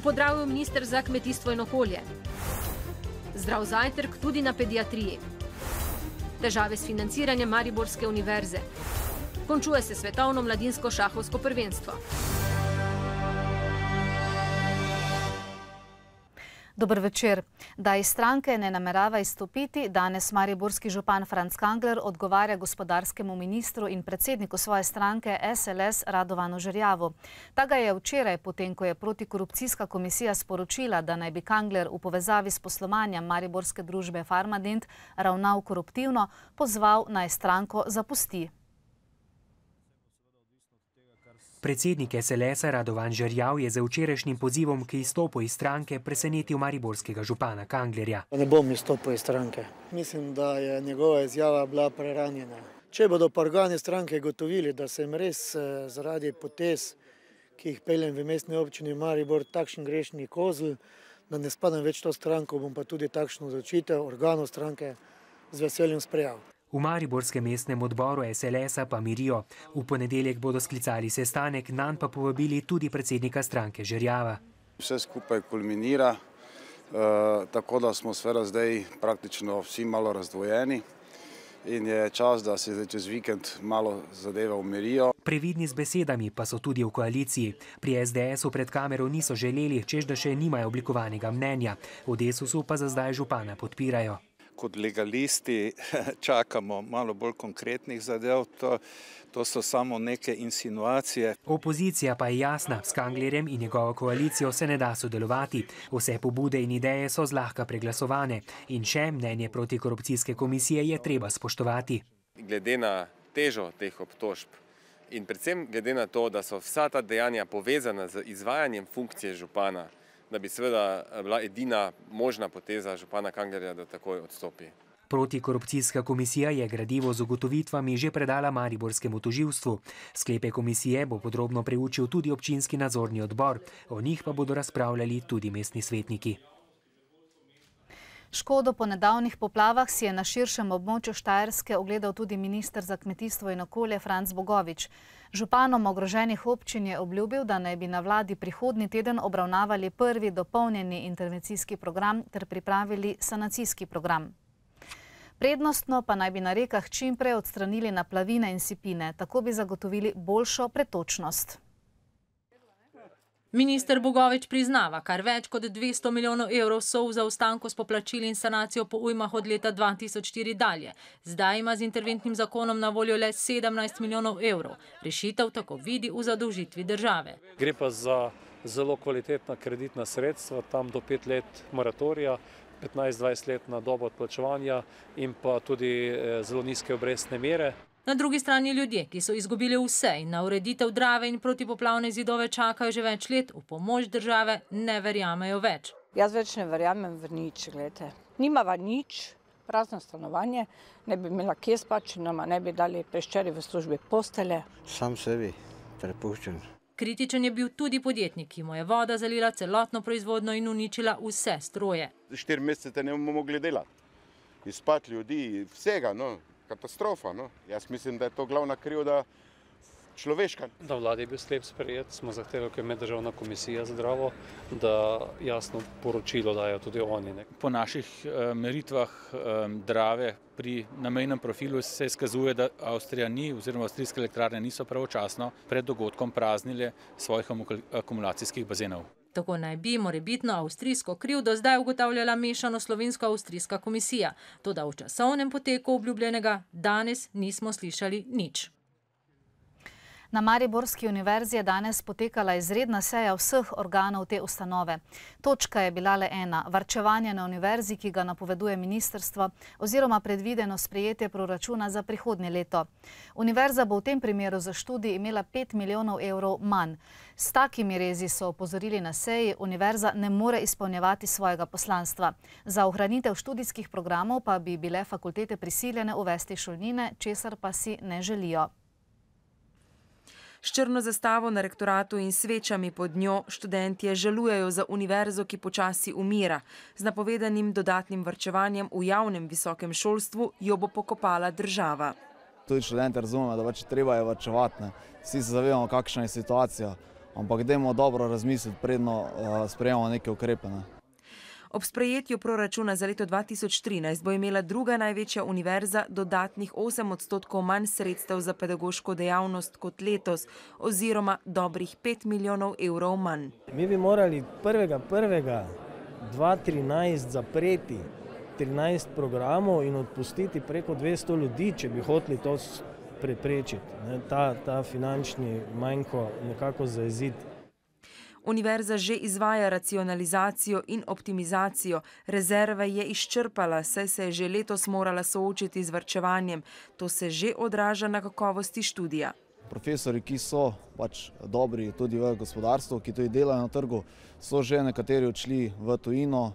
V Podravju minister za kmetijstvo in okolje. Zdrav zajtrk tudi na pediatriji. Težave s financiranjem Mariborske univerze. Končuje se svetovno mladinsko šahovsko prvenstvo. Dober večer. Da iz stranke ne namerava izstopiti, danes mariborski župan Franc Kangler odgovarja gospodarskemu ministru in predsedniku svoje stranke SLS Radovanu Žerjavu. Ta ga je včeraj, potem ko je protikorupcijska komisija sporočila, da naj bi Kangler v povezavi s poslovanjem mariborske družbe Farmadent ravnal koruptivno, pozval naj stranko zapusti. Predsednik SLS-a Radovan Žerjav je za včerajšnjim pozivom k izstopu iz stranke presenetil mariborskega župana Kanglerja. Ne bom izstopil iz stranke. Mislim, da je njegova izjava bila preranjena. Če bodo pa organi stranke gotovili, da sem res zaradi potez, ki jih peljem v mestni občini Maribor, takšen grešni kozel, da ne spadam več to stranko, bom pa tudi takšno odločitev organov stranke z veseljem sprejel. V mariborskem mestnem odboru SLS-a pa mirijo. V ponedeljek bodo sklicali sestanek, nanj pa povabili tudi predsednika stranke Žerjava. Vse skupaj kulminira, tako da smo seveda zdaj praktično vsi malo razdvojeni in je čas, da se čez vikend malo zadeve umirijo. Previdni z besedami pa so tudi v koaliciji. Pri SDS-u pred kamero niso želeli, češ da še nimajo oblikovanega mnenja. V Desusu pa za zdaj župana podpirajo. Kot legalisti čakamo malo bolj konkretnih zadev, to so samo neke insinuacije. Opozicija pa je jasna, s Kanglerjem in njegovo koalicijo se ne da sodelovati. Vse pobude in ideje so zlahka preglasovane in še mnenje protikorupcijske komisije je treba spoštovati. Glede na težo teh obtožb in predvsem glede na to, da so vsa ta dejanja povezana z izvajanjem funkcije župana, da bi seveda bila edina možna poteza župana Kanglerja, da takoj odstopi. Protikorupcijska komisija je gradivo z ugotovitvami že predala mariborskemu tožilstvu. Sklepe komisije bo podrobno preučil tudi občinski nadzorni odbor. O njih pa bodo razpravljali tudi mestni svetniki. Škodo po nedavnih poplavah si je na širšem območju Štajerske ogledal tudi minister za kmetijstvo in okolje Franc Bogovič. Županom ogroženih občin je obljubil, da naj bi na vladi prihodnji teden obravnavali prvi dopolnjeni intervencijski program ter pripravili sanacijski program. Prednostno pa naj bi na rekah čim prej odstranili naplavine in sipine, tako bi zagotovili boljšo pretočnost. Minister Bogovič priznava, kar več kot 200 milijonov evrov so v zaostanku s poplačili in sanacijo po ujmah od leta 2004 dalje. Zdaj ima z interventnim zakonom na voljo le 17 milijonov evrov. Rešitev tako vidi v zadolžitvi države. Gre pa za zelo kvalitetna kreditna sredstva, tam do 5 let moratorija, 15-20 let na dobo odplačevanja in pa tudi zelo nizke obrestne mere. Na drugi strani ljudje, ki so izgubili vse in na ureditev Drave in protipoplavne zidove čakajo že več let, v pomoč države ne verjamejo več. Jaz več ne verjamem v nič, gledajte. Nimava nič, prazno stanovanje, ne bi imela kje spati, nama ne bi dali peščeri v službi postelje. Sam sebi prepuščen. Kritičen je bil tudi podjetnik, ki mu je voda zalila celotno proizvodnjo in uničila vse stroje. 4 mesece ne bomo mogli delati. Izpad ljudi, vsega, no. Katastrofa. No? Jaz mislim, da je to glavna krivda človeška. Da vladi je bil sklep sprejet, smo zahtevali, ko je Meddržavna komisija za Dravo, da jasno poročilo dajo tudi oni. Po naših meritvah Drave pri namejnem profilu se izkazuje, da Avstrija ni oziroma avstrijske elektrarne niso pravočasno pred dogodkom praznile svojih akumulacijskih bazenov. Tako naj bi morebitno avstrijsko krivdo zdaj ugotavljala mešano slovensko-avstrijska komisija. Toda v časovnem poteku obljubljenega danes nismo slišali nič. Na Mariborski univerzi je danes potekala izredna seja vseh organov te ustanove. Točka je bila le ena, varčevanje na univerzi, ki ga napoveduje ministrstvo, oziroma predvideno sprejetje proračuna za prihodnje leto. Univerza bo v tem primeru za študij imela 5 milijonov evrov manj. S takimi rezi so opozorili na seji, univerza ne more izpolnjevati svojega poslanstva. Za ohranitev študijskih programov pa bi bile fakultete prisiljene uvesti šolnine, česar pa si ne želijo. S črno zastavo na rektoratu in svečami pod njo študentje žalujejo za univerzo, ki počasi umira. Z napovedanim dodatnim varčevanjem v javnem visokem šolstvu jo bo pokopala država. Tudi študenti razumemo, da treba je varčevati. Vsi se zavedamo, kakšna je situacija. ampak dajmo dobro razmisliti, predno sprejemamo neke ukrepe. Ob sprejetju proračuna za leto 2013 bo imela druga največja univerza dodatnih 8% manj sredstev za pedagoško dejavnost kot letos, oziroma dobrih 5 milijonov evrov manj. Mi bi morali 1.1.2013 zapreti 13 programov in odpustiti preko 200 ljudi, če bi hoteli to preprečiti, ta finančni manjko nekako zajeziti. Univerza že izvaja racionalizacijo in optimizacijo, rezerve je izčrpala, saj se je že letos morala soočiti z varčevanjem. To se že odraža na kakovosti študija. Profesori, ki so dobri tudi v gospodarstvu, ki tudi delajo na trgu, so že nekateri odšli v tujino,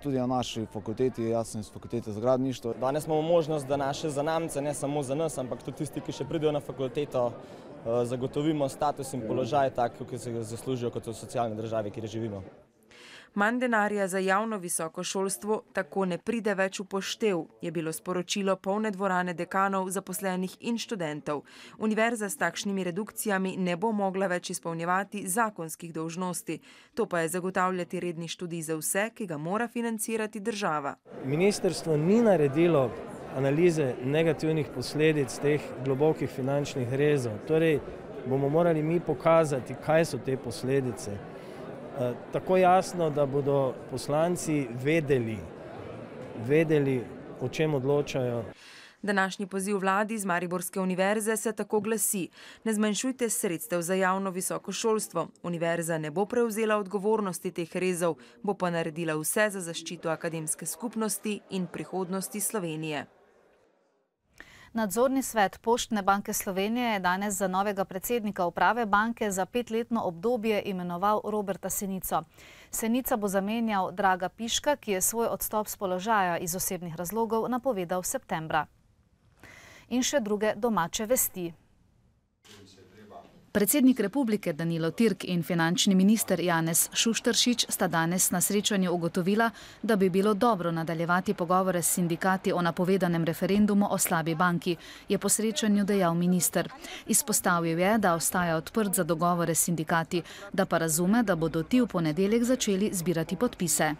tudi na naši fakulteti, jaz sem iz fakultete za gradništvo. Danes imamo možnost, da naše zanamce, ne samo za nas, ampak tudi tisti, ki še pridejo na fakulteto, zagotovimo status in položaj tako, ki se ga zaslužijo kot v socialni državi, kjer živimo. Manj denarja za javno visoko šolstvo tako ne pride več v poštev, je bilo sporočilo polne dvorane dekanov, zaposlenih in študentov. Univerza s takšnimi redukcijami ne bo mogla več izpolnjevati zakonskih dolžnosti. To pa je zagotavljati redni študij za vse, ki ga mora financirati država. Ministrstvo ni naredilo analize negativnih posledic teh globokih finančnih rezov. Torej, bomo morali mi pokazati, kaj so te posledice. Tako jasno, da bodo poslanci vedeli, o čem odločajo. Današnji poziv vladi z Mariborske univerze se tako glasi: ne zmanjšujte sredstev za javno visoko šolstvo. Univerza ne bo prevzela odgovornosti teh rezov, bo pa naredila vse za zaščito akademske skupnosti in prihodnosti Slovenije. Nadzorni svet Poštne banke Slovenije je danes za novega predsednika uprave banke za 5-letno obdobje imenoval Roberta Senico. Senica bo zamenjal Draga Piška, ki je svoj odstop s položaja iz osebnih razlogov napovedal septembra. In še druge domače vesti. Predsednik republike Danilo Türk in finančni minister Janez Šušteršič sta danes na srečanju ugotovila, da bi bilo dobro nadaljevati pogovore s sindikati o napovedanem referendumu o slabi banki, je po srečanju dejal minister. Izpostavil je, da ostaja odprt za dogovore s sindikati, da pa razume, da bodo ti v ponedeljek začeli zbirati podpise.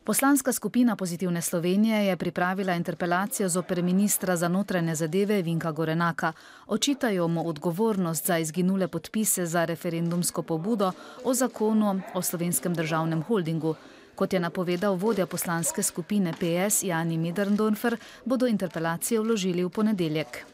Poslanska skupina Pozitivne Slovenije je pripravila interpelacijo zoper ministra za notranje zadeve Vinka Gorenaka. Očitajo mu odgovornost za izginule podpise za referendumsko pobudo o zakonu o Slovenskem državnem holdingu. Kot je napovedal vodja poslanske skupine PS Jani Möderndorfer, bodo interpelacijo vložili v ponedeljek.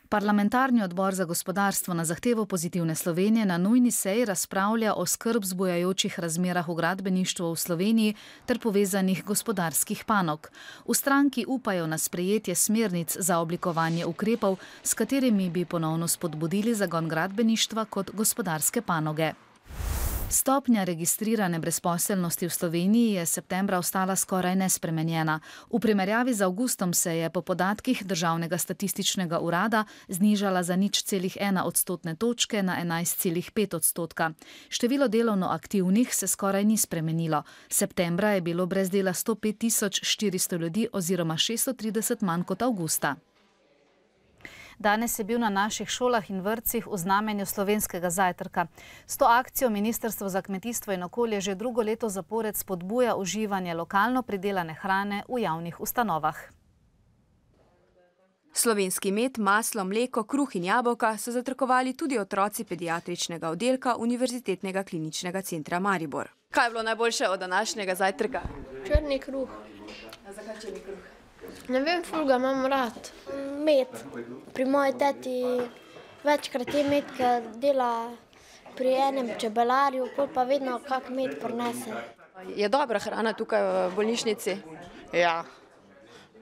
Parlamentarni odbor za gospodarstvo na zahtevo Pozitivne Slovenije na nujni seji razpravlja o skrb vzbujajočih razmerah v gradbeništvu v Sloveniji ter povezanih gospodarskih panog. V stranki upajo na sprejetje smernic za oblikovanje ukrepov, s katerimi bi ponovno spodbudili zagon gradbeništva kot gospodarske panoge. Stopnja registrirane brezposelnosti v Sloveniji je septembra ostala skoraj nespremenjena. V primerjavi z avgustom se je po podatkih Državnega statističnega urada znižala za 0,1 odstotne točke na 11,5 odstotka. Število delovno aktivnih se skoraj ni spremenilo. Septembra je bilo brez dela 105.400 ljudi oziroma 630 manj kot avgusta. Danes je bil na naših šolah in vrtcih v znamenju slovenskega zajtrka. S to akcijo Ministrstvo za kmetijstvo in okolje že drugo leto zapored spodbuja uživanje lokalno pridelane hrane v javnih ustanovah. Slovenski med, maslo, mleko, kruh in jabolka so zatrkovali tudi otroci pediatričnega oddelka Univerzitetnega kliničnega centra Maribor. Kaj je bilo najboljše od današnjega zajtrka? Črni kruh. Zakaj črni kruh? Ne vem, ful ga imam rad. Med. Pri moji teti večkrat je med, ki dela pri enem čebelarju, pol pa vedno kak med prinese. Je dobra hrana tukaj v bolnišnici? Ja,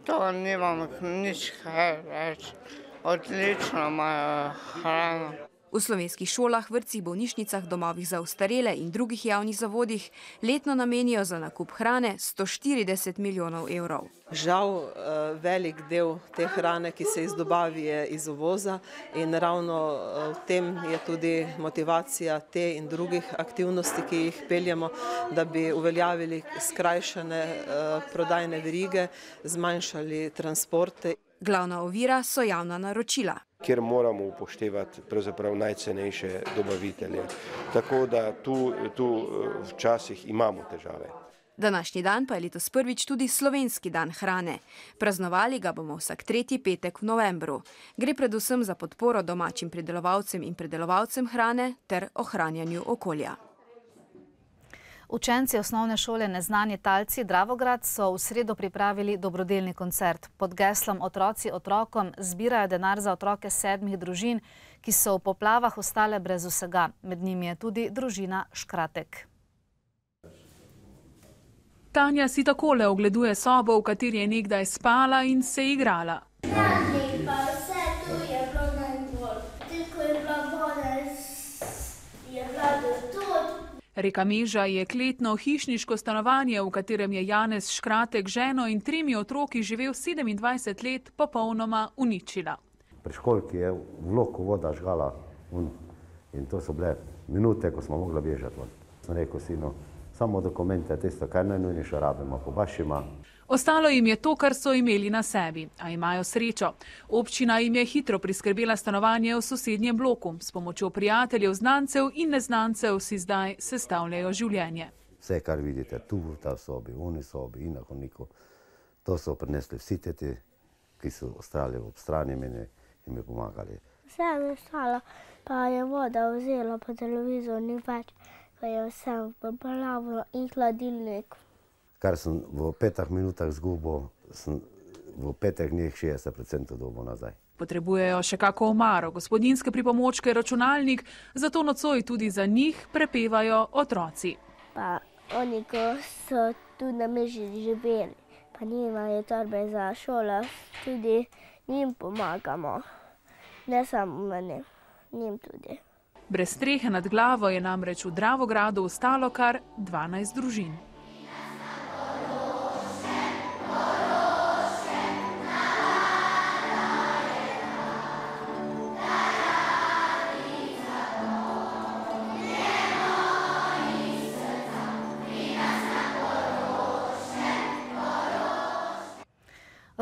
to nimam nič kaj več. Odlično imajo hrano. V slovenskih šolah, vrtcih, bolnišnicah, domovih za ostarele in drugih javnih zavodih letno namenijo za nakup hrane 140 milijonov evrov. Žal velik del te hrane, ki se izdobavi, je iz uvoza in ravno v tem je tudi motivacija te in drugih aktivnosti, ki jih peljemo, da bi uveljavili skrajšane prodajne verige, zmanjšali transporte. Glavna ovira so javna naročila. kjer moramo upoštevati pravzaprav najcenejše dobavitelje. Tako da tu včasih imamo težave. Današnji dan pa je letos prvič tudi slovenski dan hrane. Praznovali ga bomo vsak 3. petek v novembru. Gre predvsem za podporo domačim pridelovalcem in predelovalcem hrane ter ohranjanju okolja. Učenci osnovne šole Neznani talci Dravograd so v sredo pripravili dobrodelni koncert. Pod geslom Otroci otrokom zbirajo denar za otroke 7 družin, ki so v poplavah ostale brez vsega. Med njimi je tudi družina Škratek. Tanja si takole ogleduje sobo, v kateri je nekdaj spala in se igrala. Pa vse tu je bilo najbolj. Ko je bila voda, je bila tudi. Reka Meža je kletno hišniško stanovanje, v katerem je Janez Škratek ženo in 3 otroki živel 27 let, popolnoma uničila. Pri školki je v loku voda žgala in to so bile minute, ko smo mogli bežati. Sem rekel sinu, samo dokumente, tisto, kar najnujnejše rabimo, pobašima. Ostalo jim je to, kar so imeli na sebi, a imajo srečo. Občina jim je hitro priskrbela stanovanje v sosednjem bloku. S pomočjo prijateljev, znancev in neznancev si zdaj sestavljajo življenje. Vse, kar vidite tu v ta sobi, v oni sobi in na hodniku, to so prinesli vsi teti, ki so ostali ob strani meni in mi pomagali. Vse je stalo, pa je voda vzela, pa televizor ni več, pa je vse poplavilo in hladilnik. Kar sem v 5 minutah zgubil, sem v 5 dneh 60% dobil nazaj. Potrebujejo še kako omaro, gospodinjske pripomočke, računalnik, zato nocoj tudi za njih prepevajo otroci. Pa oni, ko so tu na Meži živeli, pa nimajo torbe za šolo, tudi njim pomagamo. Ne samo meni, njim tudi. Brez strehe nad glavo je namreč v Dravogradu ostalo kar 12 družin.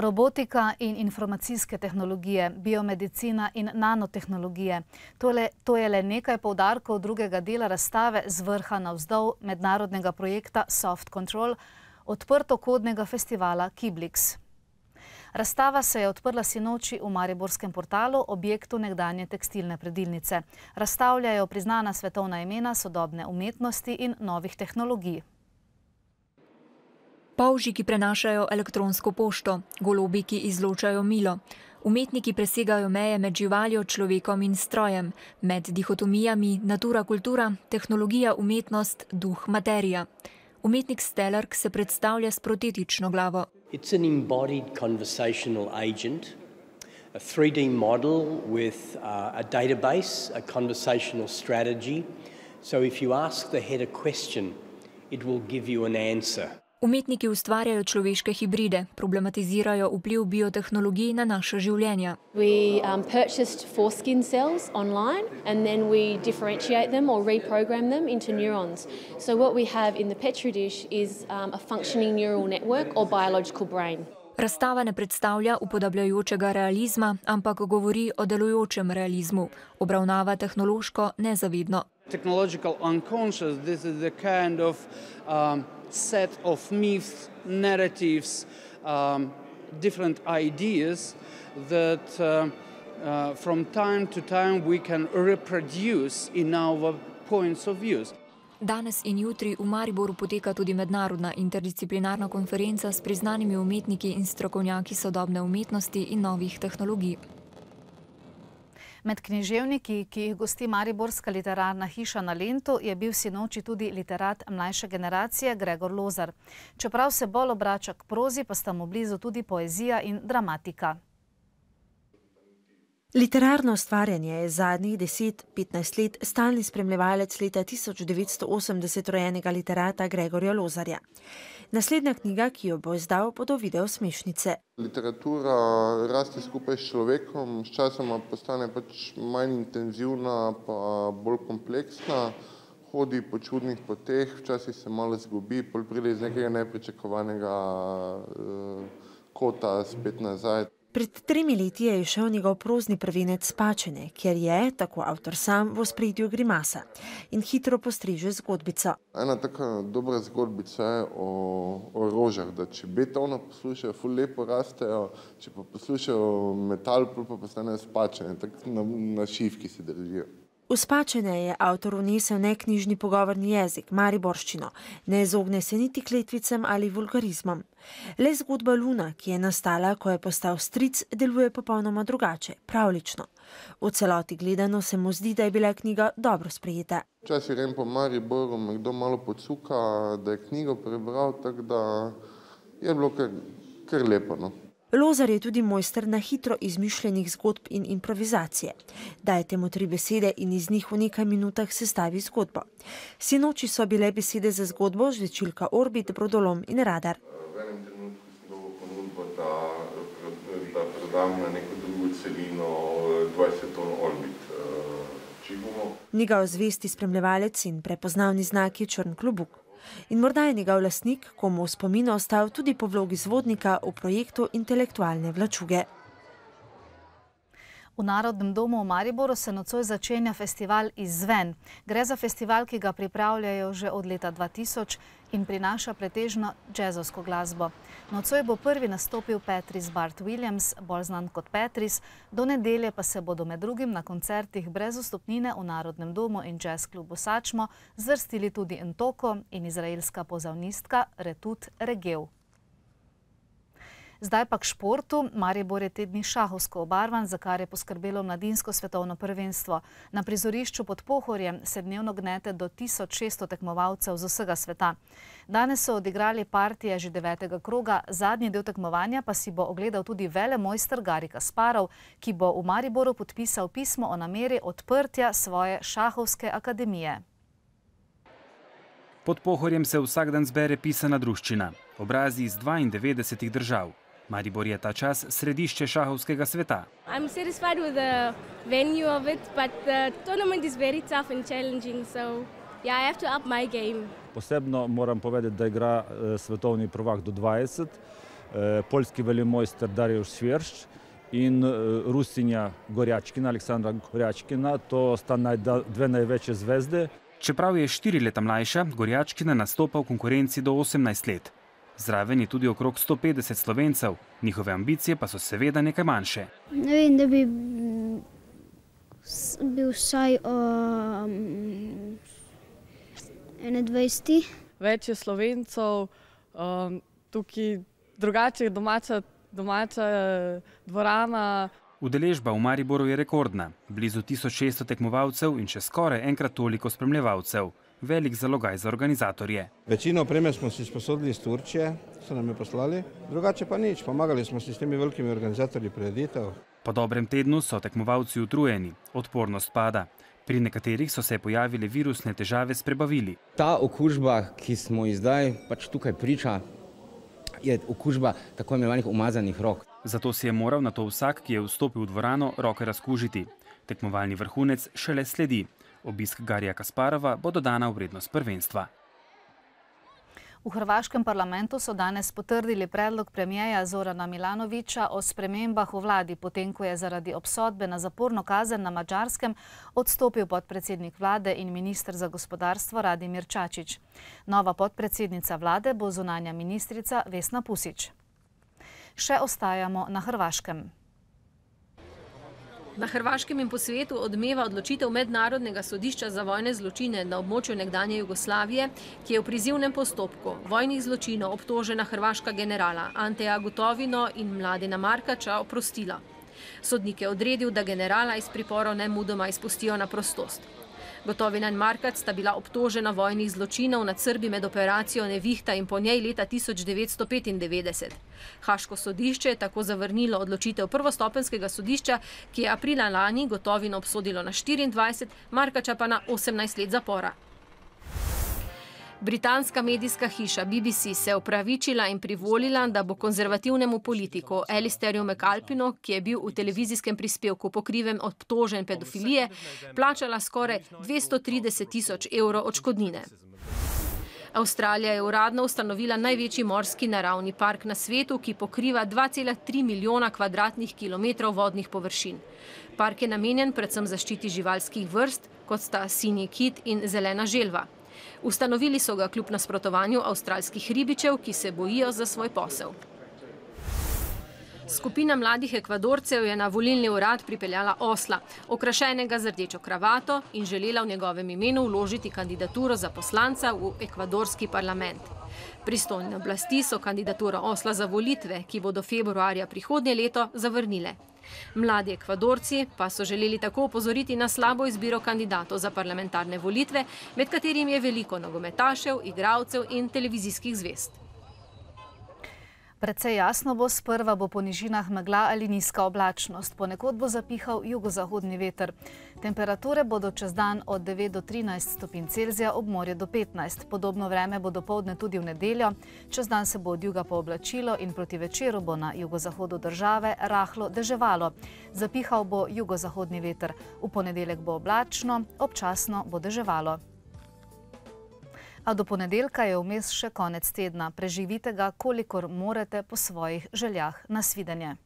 Robotika in informacijske tehnologije, biomedicina in nanotehnologije. To je le nekaj poudarkov drugega dela razstave z vrha navzdol mednarodnega projekta Soft Control, odprtokodnega festivala Kiblix. Razstava se je odprla sinoči v mariborskem portalu, objektu nekdanje tekstilne predilnice. Razstavljajo priznana svetovna imena sodobne umetnosti in novih tehnologij. Polži, ki prenašajo elektronsko pošto, golobi, ki izločajo milo. Umetniki presegajo meje med živaljo, človekom in strojem, med dihotomijami natura-kultura, tehnologija, umetnost, duh, materija. Umetnik Stellark se predstavlja s protetično glavo. It's an embodied conversational agent, a 3D model with a database, a conversational strategy. So if you ask the head a question, it will give you an answer. Umetniki ustvarjajo človeške hibride, problematizirajo vpliv biotehnologij na naša življenja. We purchased foreskin cells online and then we differentiate them or reprogram them into neurons. So what we have in the petri dish is a functioning neural network or biological brain. Razstava ne predstavlja upodabljajočega realizma, ampak govori o delujočem realizmu. Obravnava tehnološko nezavedno. Technological unconscious, this is the kind of set of myths, narratives, different ideas that from time to time we can reproduce in our points of view. Danes in jutri v Mariboru poteka tudi mednarodna interdisciplinarna konferenca s priznanimi umetniki in strokovnjaki sodobne umetnosti in novih tehnologij. Med književniki, ki jih gosti Mariborska literarna hiša na Lentu, je bil sinoči tudi literat mlajše generacije Gregor Lozar. Čeprav se bolj obrača k prozi, pa sta mu blizu tudi poezija in dramatika. Literarno ustvarjanje je zadnjih 10-15 let stalni spremljevalec leta 1980 rojenega literata Gregorja Lozarja. Naslednja knjiga, ki jo bo izdal, bodo video smešnice. Literatura raste skupaj s človekom, sčasoma postane pač manj intenzivna, pa bolj kompleksna, hodi po čudnih poteh, včasih se malo zgubi, pol pride iz nekega nepričakovanega kota spet nazaj. Pred 3 leti je išel njegov prozni prvenec Spačene, kjer je, tako avtor sam, v ospredju Grimasa in hitro postreže zgodbico. Ena taka dobra zgodbica je o rožah, da če betona poslušajo, ful lepo rastejo, če pa poslušajo metal, pa postanejo spačene, tako na šivki se držijo. V Spačene je avtor vnesel neknjižni pogovorni jezik, mariborščino, ne izogne se niti kletvicam ali vulgarizmom. Le zgodba Luna, ki je nastala, ko je postal stric, deluje popolnoma drugače, pravlično. V celoti gledano se mu zdi, da je bila knjiga dobro sprejeta. Včasih grem po Mariboru, me kdo malo pocuka, da je knjigo prebral, tako da je bilo kar lepo, no. Lozar je tudi mojster na hitro izmišljenih zgodb in improvizacije. Dajte mu 3 besede in iz njih v nekaj minutah sestavi zgodbo. Sinoči so bile besede za zgodbo žvečilka Orbit, brodolom in radar. V enem trenutku sem dobil ponudbo, da prodam na neko drugo celino 20 ton Orbit. Njegov zvesti spremljevalec in prepoznavni znak je črn klobuk. In morda je njegov lastnik, komu v spominu ostal tudi po vlogi zvodnika v projektu intelektualne vlačuge. V Narodnem domu v Mariboru se nocoj začenja festival Izzven. Gre za festival, ki ga pripravljajo že od leta 2000 in prinaša pretežno džezovsko glasbo. Nocoj bo prvi nastopil Patrice Bart Williams, bolj znan kot Patrice, do nedelje pa se bodo med drugim na koncertih brez vstopnine v Narodnem domu in jazz klubu Sačmo zvrstili tudi Ntoko in izraelska pozavnistka Retut Regev. Zdaj pa k športu. Maribor je te dni šahovsko obarvan, za kar je poskrbelo mladinsko svetovno prvenstvo. Na prizorišču pod Pohorjem se dnevno gnete do 1600 tekmovalcev z vsega sveta. Danes so odigrali partije že 9. kroga, zadnji del tekmovanja pa si bo ogledal tudi velemojster Gari Kasparov, ki bo v Mariboru podpisal pismo o nameri odprtja svoje šahovske akademije. Pod Pohorjem se vsak dan zbere pisana druščina, obrazi iz 92 držav. Maribor je ta čas središče šahovskega sveta. I'm satisfied with the venue of it, but the tournament is very tough and challenging, so yeah, I have to up my game. Posebno moram povedati, da igra svetovni prvak do 20, poljski velemojster Dariusz Świerszcz in Rusinja Gorjačkina, Aleksandra Gorjačkina, to sta dve največje zvezde. Čeprav je 4 leta mlajša, Gorjačkina nastopa v konkurenci do 18 let. Zraven je tudi okrog 150 Slovencev, njihove ambicije pa so seveda nekaj manjše. Ne vem, da bi bil vsaj 21. Več je Slovencev, tukaj drugače domača dvorana. Udeležba v Mariboru je rekordna, blizu 1600 tekmovalcev in še skoraj enkrat toliko spremljevalcev. Velik zalogaj za organizatorje. Večino opreme smo si sposodili iz Turčije, so nam jo poslali, drugače pa nič, pomagali smo si s temi velikimi organizatorji prireditev. Po dobrem tednu so tekmovalci utrujeni, odpornost pada. Pri nekaterih so se pojavile virusne težave s prebavili. Ta okužba, ki smo ji zdaj pač tukaj priča, je okužba tako imenovanih umazanih rok. Zato si je moral na to vsak, ki je vstopil v dvorano, roke razkužiti. Tekmovalni vrhunec šele sledi. Obisk Garija Kasparova bo dodana v vrednost prvenstva. V hrvaškem parlamentu so danes potrdili predlog premierja Zorana Milanovića o spremembah v vladi, potem ko je zaradi obsodbe na zaporno kazen na Madžarskem odstopil podpredsednik vlade in minister za gospodarstvo Radimir Čačić. Nova podpredsednica vlade bo zunanja ministrica Vesna Pusić. Še ostajamo na Hrvaškem. Na Hrvaškem in po svetu odmeva odločitev Mednarodnega sodišča za vojne zločine na območju nekdanje Jugoslavije, ki je v prizivnem postopku vojnih zločinov obtožena hrvaška generala Anteja Gotovino in Mladena Markača oprostila. Sodnik je odredil, da generala iz priporov nemudoma izpustijo na prostost. Gotovina in Markač sta bila obtožena vojnih zločinov nad Srbi med operacijo Nevihta in po njej leta 1995. Haško sodišče je tako zavrnilo odločitev prvostopenjskega sodišča, ki je aprila lani Gotovino obsodilo na 24, Markača pa na 18 let zapora. Britanska medijska hiša BBC se je opravičila in privolila, da bo konzervativnemu politiku Alistairju McAlpinu, ki je bil v televizijskem prispevku pokriven obtožen pedofilije, plačala skoraj 230 000 evrov odškodnine. Avstralija je uradno ustanovila največji morski naravni park na svetu, ki pokriva 2,3 milijona kvadratnih kilometrov vodnih površin. Park je namenjen predvsem zaščiti živalskih vrst, kot sta sinji kit in zelena želva. Ustanovili so ga kljub nasprotovanju avstralskih ribičev, ki se bojijo za svoj posel. Skupina mladih Ekvadorcev je na volilni urad pripeljala osla, okrašenega z rdečo kravato, in želela v njegovem imenu vložiti kandidaturo za poslanca v ekvadorski parlament. Pristojne oblasti so kandidaturo osla za volitve, ki bodo februarja prihodnje leto, zavrnile. Mladi Ekvadorci pa so želeli tako opozoriti na slabo izbiro kandidatov za parlamentarne volitve, med katerimi je veliko nogometašev, igralcev in televizijskih zvezd. Precej jasno bo, sprva bo po nižinah megla ali nizka oblačnost, ponekod bo zapihal jugozahodni veter. Temperature bodo čez dan od 9 do 13 stopinj Celzija, ob morju do 15. Podobno vreme bo dopoldne tudi v nedeljo, čez dan se bo od juga pooblačilo in proti večeru bo na jugozahodu države rahlo deževalo. Zapihal bo jugozahodni veter. V ponedeljek bo oblačno, občasno bo deževalo. A do ponedeljka je vmes še konec tedna. Preživite ga, kolikor morete po svojih željah. Nasvidenje.